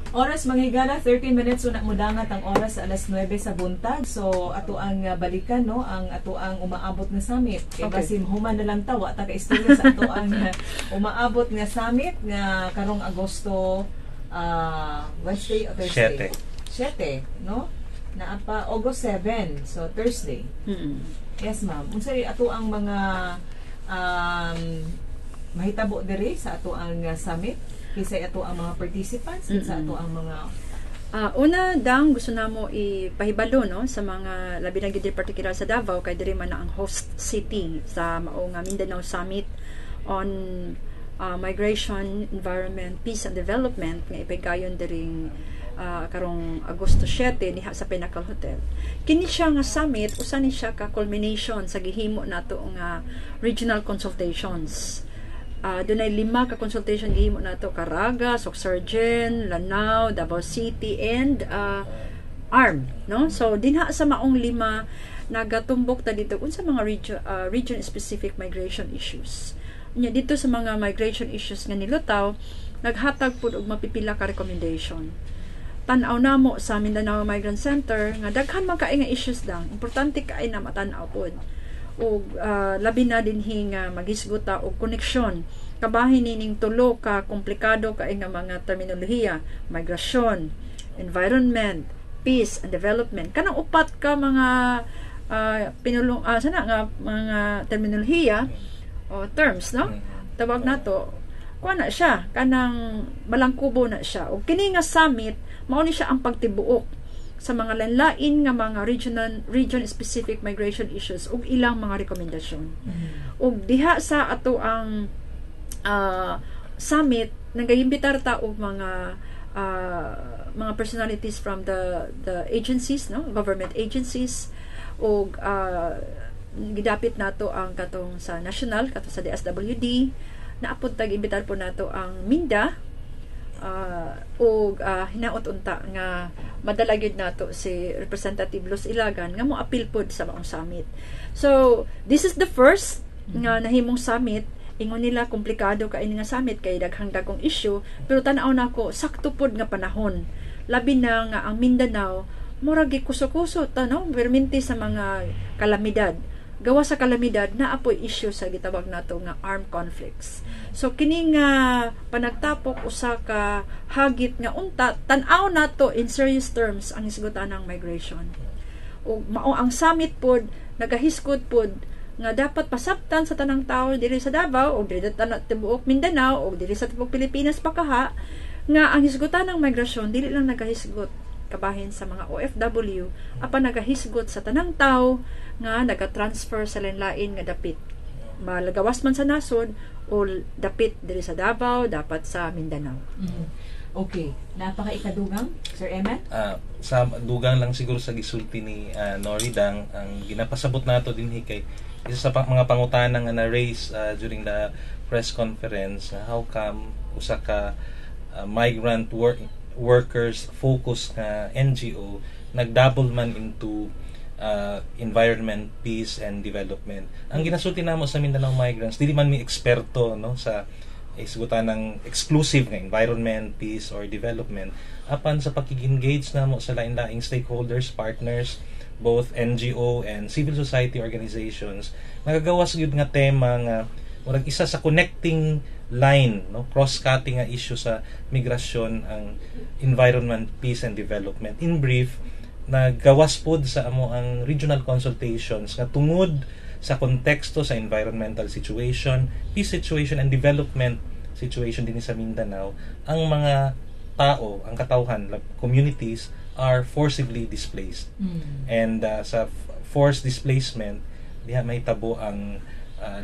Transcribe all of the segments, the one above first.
Oras manghigala 30 minutes una mudangat ang oras sa alas 9 sa buntag. So ato ang balikan no ang ato ang umaabot nga summit. Kay basim human na lang tawa ta ka istorya sa ato ang umaabot nga summit nga karong Agosto Wednesday o Thursday. 7, no? Na pa August 7, so Thursday. Yes ma'am. Unsa ato ang mga mahitabo diri sa ato ang summit? Kisay ato ang mga participants sa ato ang mga una dang gusto namo ipahibalo no sa mga labi na gid particular sa Davao kay diri man na ang host city sa mao nga Mindanao Summit on Migration, Environment, Peace and Development nga ipagayon diring karong Agosto 7 diha sa Pinnacle Hotel. Kini siya nga summit usa ni siya ka culmination sa gihimo nato nga regional consultations. Dunay 5 ka consultation gihimo nato Caraga, Sorsogon, Lanao, Davao City and ARM, no? So dinha sa maong 5 nagatumbok ta dito unsa mga region specific migration issues. Nya dito sa mga migration issues nga nilutaw naghatag pud og mapipila ka recommendation. Tan-aw namo sa Mindanao Migrant Center nga daghan man kaay nga issues dang importante kaay na matan-aw pod. O labi na dinhi nga magisguta og koneksyon kabahin nining tulo ka komplikado kay nga mga terminolohiya, migration, environment, peace and development. Kanang upat ka mga pinulong sana nga mga terminolohiya o terms, no? Tawag nato kuha na siya kanang balangkubo na siya. Og kini nga summit mao ni siya ang pagtibuok sa mga lanlain nga mga region specific migration issues ug ilang mga rekomendasyon. Ug diha sa ato ang summit nagayimbitar ta og mga personalities from the agencies, no, government agencies ug gidapit nato ang katong sa national kato sa DSWD naapod tag imbitar po nato ang MINDA hinaot unta nga madala gyud nato si Representative Luz Ilagan nga mo appeal pod sa maong summit. So this is the first nga nahimong summit. Ingon nila komplikado kay nga summit kay daghang dagkong issue pero tan-aw nako sakto pod nga panahon. Labi na nga ang Mindanao murag gikuso-kuso no perminti sa mga kalamidad. Gawa sa kalamidad na apoy issue sa gitawag nato nga armed conflicts. So kini nga panagtapok usa ka hagit nga unta tan-aw nato in serious terms ang isgutan ng migration. O mao ang summit pod nagahisgot pod nga dapat pasabtan sa tanang tawo diri sa Davao o diri sa tibuok Mindanao o diri sa tibuok Pilipinas pakaha nga ang hisgutan ng migrasyon dili lang nagahisgot kabahin sa mga OFW apan nagahisgot sa tanang tawo nga nagatransfer sa lain-lain nga dapit malagawas man sa nasod o dapit diri sa Davao dapat sa Mindanao. Okay, napaka-ikadugang Sir Emmet? Sa dugang lang siguro sa gisulti ni Noridang ang ginapasabot nato dinhi kay isa sa mga pangutanang nga na-raise during the press conference how come usa ka migrant workers focus nga NGO nag-double man into environment, peace and development. Ang ginasulti namo sa Mindanao Migrants dili man mi eksperto no sa isgutan ng exclusive nga environment, peace or development apan sa pakig-engage namo sa lain-laing stakeholders, partners, both NGO and civil society organizations nagagawas gyud nga tema nga murag isa sa connecting line no cross-cutting nga issue sa migrasyon ang environment, peace and development. In brief, nagawas pod sa amo ang regional consultations nga tungod sa konteksto sa environmental situation, peace situation and development situation din sa Mindanao, ang mga tao, ang katawhan, communities are forcibly displaced. And sa forced displacement, diha may tabo ang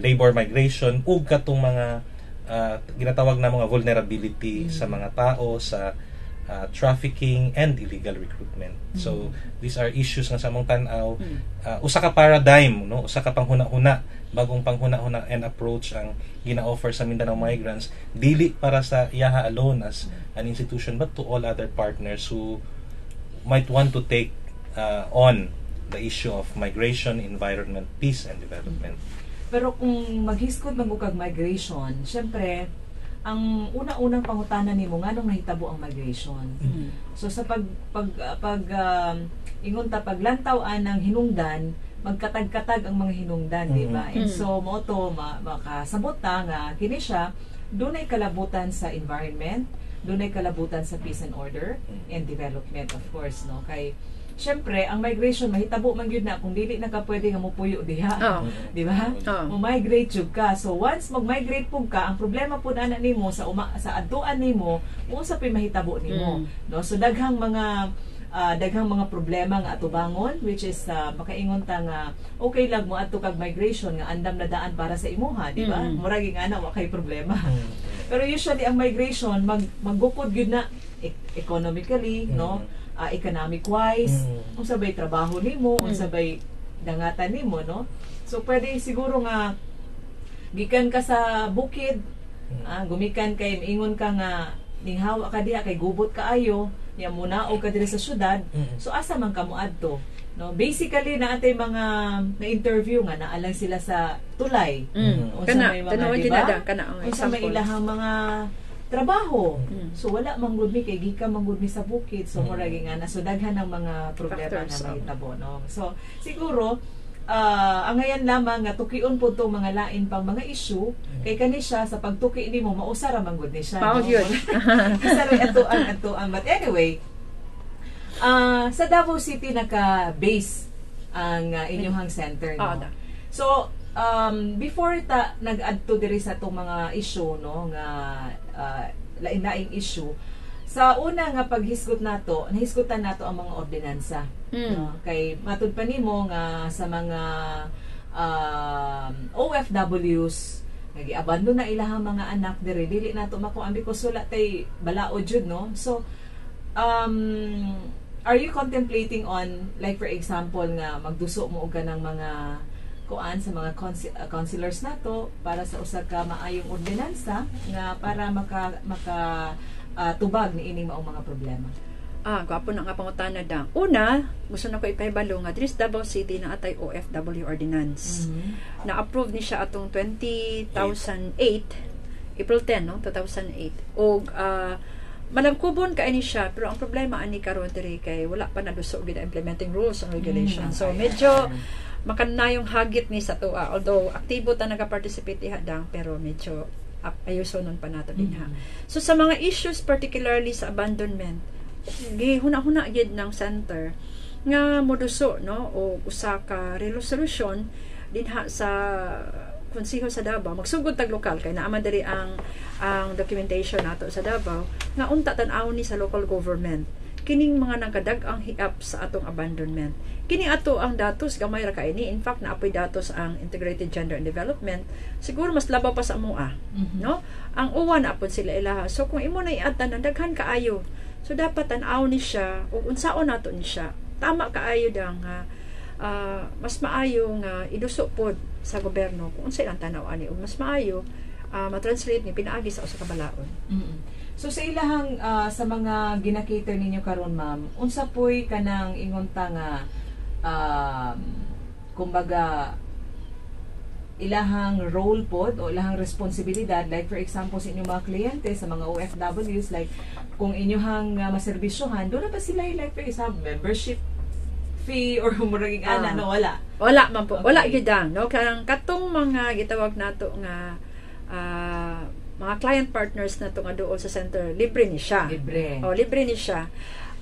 labor migration ug katong mga ginatawag na mga vulnerability sa mga tao sa trafficking and illegal recruitment. So these are issues nga sa among tan-aw usa ka paradigm no usa ka panghuna-huna bagong panghuna-huna and approach ang gina-offer sa Mindanao Migrants dili para sa iyaha alone as an institution but to all other partners who might want to take on the issue of migration, environment, peace and development. Pero kung maghisgot magukag migration, syempre ang una-unang pangutanan nimo nganong nahitabo ang migration. So sa ingon ta paglantaw-an ng hinungdan, magkatag-katag ang mga hinungdan, di ba? And so mo to makasabot ta nga kini siya dunay kalabutan sa environment, dunay kalabutan sa peace and order and development, of course, no? Kay syempre, ang migration mahitabo man gyud na kung dili na ka pwede nga mopuyo diha. Di ba? Mo-migrate jud ka. So once mag-migrate pug ka, ang problema pud ana nimo sa adtuan nimo, unsa pay mahitabo nimo, no? So daghang mga problema nga atubangon, which is makaingon ta nga okay lang mo adto kag migration nga andam na daan para sa imuha, di ba? Murag nga ana wa kay problema. Pero usually ang migration maggukod gyud na economically, no? Economic wise, unsa bay trabaho nimo, unsa bay dangatan nimo, no? So pwede siguro nga gikan ka sa bukid, gumikan kay ingon ka nga ninghawa ka diha kay gubot kaayo, ya muna o ka diri sa syudad. So asa man ka moadto, no? Basically naatay mga na-interview nga naalang sila sa tulay. Unsa may mga diba? Unsa may ilahang mga trabaho. So wala manggud mi kay gikan manggud mi sa bukid. So murag nga nasudaghan ng mga problema na mahitabo, no? So siguro angayan lamang nga tukion po itong mga lain pang mga issue kay kani siya sa pagtuki nimo mausara manggud ni siya. Mao gyud. Isa rin atuan. But anyway, sa Davao City naka-base ang inyong center, no? So before ta nag-adto diri sa itong mga issue, no, nga lain-laing issue, sa una nga paghisgot nato, nahisgotan nato ang mga ordinansa. No? Kay matud pa nimo nga sa mga OFWs nagi-abandon na ilahang mga anak diri, dili nato makuan because wala tay balaod jud, no? So are you contemplating on, like for example nga magduso mo og kanang mga kuan sa mga councilors nato para sa usa ka maayong ordinansa nga para maka tubag ni ining maong mga problema? Gwapo na nga pangutana da. Una, gusto na ko ipahibalo nga diri sa Davao City na atay OFW ordinance. Na-approve ni siya atong 2008, April 10, no? 2008. Og malangkubon ka ini siya, pero ang problema ani karon diri kay wala pa naduso gid implementing rules and regulations. So medyo makanayong hagit ni sa tuwa, although aktibo ta naga-participate ihadang, pero medyo ayusonon pa nato dinha. So sa mga issues particularly sa abandonment, gihuna-huna gid ng center nga moduso, no, o usa ka resolution dinha sa konseho sa Davao, magsugod tag lokal kay naa man diri ang documentation nato sa Davao nga unta tan-aw ni sa local government kining mga nagadag-ang hiap sa atong abandonment. Kini ato ang datos gamay ra kaini. In fact, naapoy datos ang Integrated Gender and Development. Siguro mas labaw pa sa MUA, no? Ang uwa na apod sila ilaha. So kung imo na iadtan daghan kaayo, so dapat tan-aw ni siya o unsaon nato ni siya. Tama kaayo dang mas maayo nga iduso pod sa gobyerno kung unsa ilang tan-aw ani ug mas maayo ma-translate ni pinaagi sa usa ka balaod. So sa ilahang sa mga gina-cater ninyo karon, ma'am, unsa poy kanang ingon ta nga kumbaga ilahang role pod o ilahang responsibilidad, like for example sa inyong mga kliyente sa mga OFWs, like kung inyong maserbisyohan, doon na ba sila like for example membership fee or humuraging no, wala man po. Okay. Wala gidang, no, katong mga gitawag nato nga mga client partners na nga doon sa center, libre ni siya. Libre ni siya.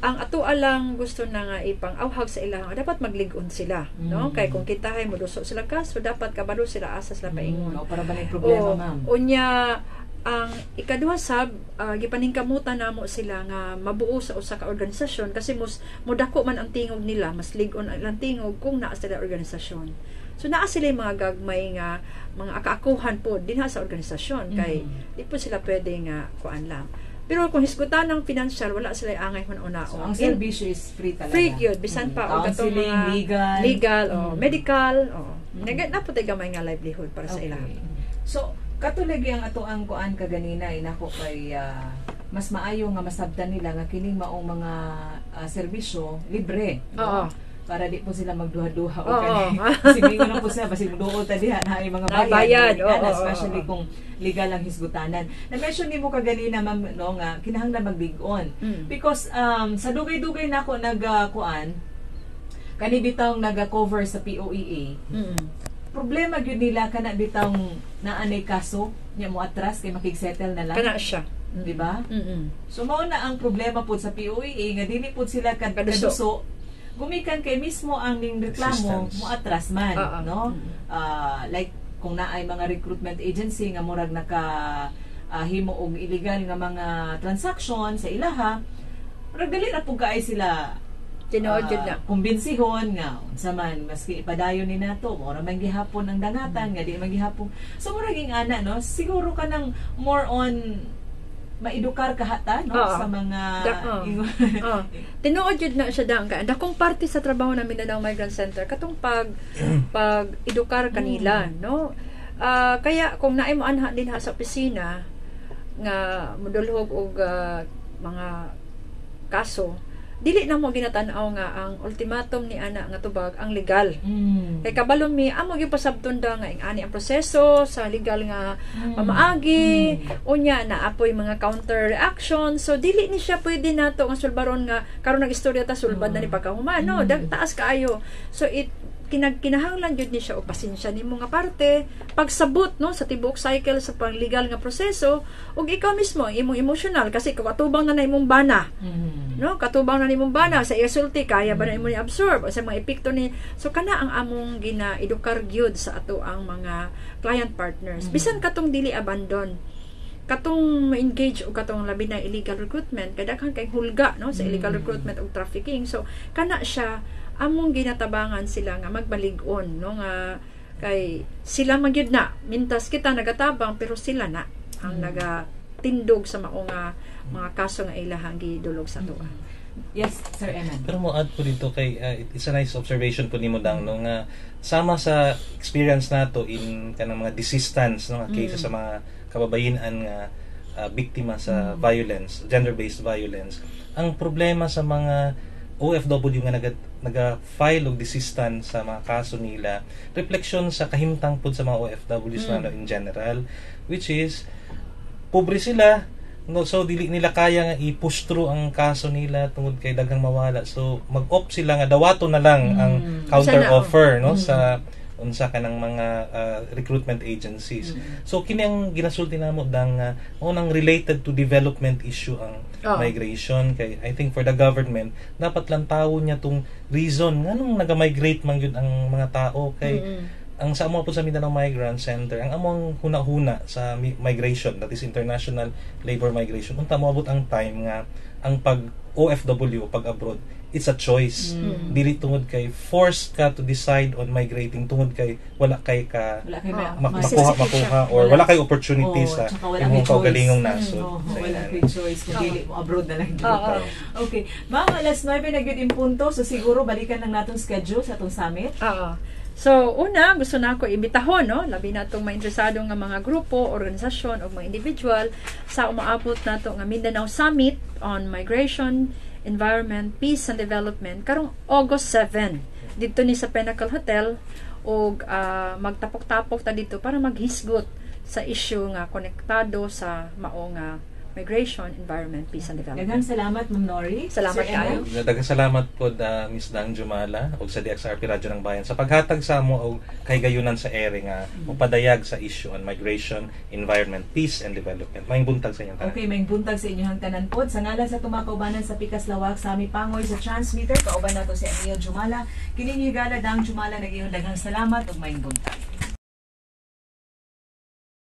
Ang ato alang gusto na nga ipang-awhag sa ilang, dapat maglig-on sila, no? Kay kung kitahay mo duso sila kaso, dapat kabalo sila asa sila paingon. Para ba problema, ma'am? Unya, ang ikaduha sab, gipaningkamutan namo sila nga mabuo sa usa ka organisasyon kasi mudako man ang tingog nila, mas lig-on ang tingog kung naa sila organisasyon. So naa sila mga gagmay nga mga akaakuhan po dinha sa organisasyon kay di po sila pwede nga kuan lang. Pero kung hisgutan ng financial, wala sila angay una-una. So, ang serbisyo is free talaga. Free yun. Bisan pa. Counseling, legal, medical. Naputay gamay nga livelihood para sa ilang. So, katulad ang ato ang kuan kaganina, inako kay mas maayo nga masabtan nila nga kining maong mga serbisyo libre. Oo. para di po sila magduha-duha o Oo. kani. Kasi mingo na po sila basi muduol ta diha na ay mga Bayad, bayad, oo, especially oo. kung legal ang hisgutanan. Na-mention nimo kaganina ma'am no nga kinahanglan maglig-on. Because sa dugay-dugay nako nagkuan kani bitawng naga-cover sa POEA. Problema gyud nila kana bitawng naanay kaso nya mo atras kay makig-settle na lang. Kana siya. Di ba? So mao na ang problema po sa POEA nga dili po sila kaduso. Gumikan kay mismo ang ning reklamo Resistance. mo atras man, no? Mm-hmm. Like kung naay mga recruitment agency nga murag naka himo og illegal nga mga transaction sa ilaha, murag dali ra pug kaay sila Tinuod yun na. kumbensihon nga unsa man maski ipadayon ni nato ora man gihapon ang dangatan nga di man gihapon. So murag ging ana no, siguro ka nang more on maedukar kahata no sa mga tinuod yun na siya dang ka dakong parte sa trabaho namin na ng Migrant Center katong pag edukar kanila no kaya kung naay mo anha din ha sa opisina nga modulhog og mga kaso dili na mo ginatan-aw nga ang ultimatum ni ana nga tubag ang legal. Kay kabalo mi amo gyud pasabtunda nga ani ang proseso sa legal nga pamaagi unya na apoy mga counter reaction. So dili ni siya pwede nato nga sulbaron nga karon nagistorya ta sulbad na ni pagkahuman no taas kaayo. So kinahanglan jud ni siya o pasensya nimo nga parte pagsabot no sa tibuok cycle sa panglegal nga proseso ug ikaw mismo imong emotional kasi katubang na imong bana no katubang na nimong bana sa isulti kaya ba na imo ni absorb o sa mga epekto ni so kana ang among gina-edukar gyud sa ato ang mga client partners bisan katong dili abandon katong ma-engage o katong labi na illegal recruitment kay daghan kay hulga no sa illegal recruitment ug trafficking so kana siya among ginatabangan sila nga magbalig-on no nga kay sila magyud na mintas kita nagatabang pero sila na ang nagatindog sa mao nga mga kaso nga ilahang gidulog sa tuwa. Yes, Sir Eman. Pero mo add po dito kay it's a nice observation po nimo dang no nga sama sa experience nato in kanang mga desistance no nga cases sa mga kababayen-an nga biktima sa violence, gender-based violence. Ang problema sa mga OFW nga naga-file og desistance sa mga kaso nila, refleksyon sa kahimtang pud sa mga OFWs na in general, which is pobre sila, no, so dili nila kaya nga i-push through ang kaso nila tungod kay daghang mawala. So mag-opt sila nga dawato na lang ang counter offer no sa unsa kanang mga recruitment agencies. So kini ang ginasulti namo dang unang related to development issue ang migration kay I think for the government dapat lang tawo niya tong reason nganong naga-migrate man gyud ang mga tao kay ang sa amo po sa Mindanao Migrant Center ang among hunahuna sa migration that is international labor migration unta moabot ang time nga ang pag OFW pag abroad it's a choice. Dili tungod kay forced ka to decide on migrating tungod kay wala kay makuha or wala kay opportunity sa imong kaugalingong nasod. Wala kay choice kung dili mo abroad na lang dito. Okay. Ma'am, alas 9 na gyud in punto so siguro balikan lang natong schedule sa atong summit. So, una, gusto na ako imbitahon, no? Labi na itong interesado nga mga grupo, organisasyon, o mga individual sa umaabot na ito nga Mindanao Summit on Migration, Environment, Peace and Development karong August 7 dito ni sa Pinnacle Hotel o magtapok-tapok ta dito para maghisgot sa issue nga konektado sa mao nga migration, environment, peace and development. Daghang salamat Ma'am Nori. Salamat kayo. Daghang salamat po Miss Dang Jumala ug sa DXRP Radyo ng Bayan sa paghatag sa amo og kahigayunan sa ere nga mopadayag sa issue on migration, environment, peace and development. Maayong buntag sa inyong tanan. Okay, maayong buntag sa inyong tanan pod. Sa ngalan sa tumakaubanan sa Pikas Lawak sa aming pangoy sa transmitter kauban nato si Emil Jumala. Kini higala Dang Jumala naging daghang salamat ug maayong buntag.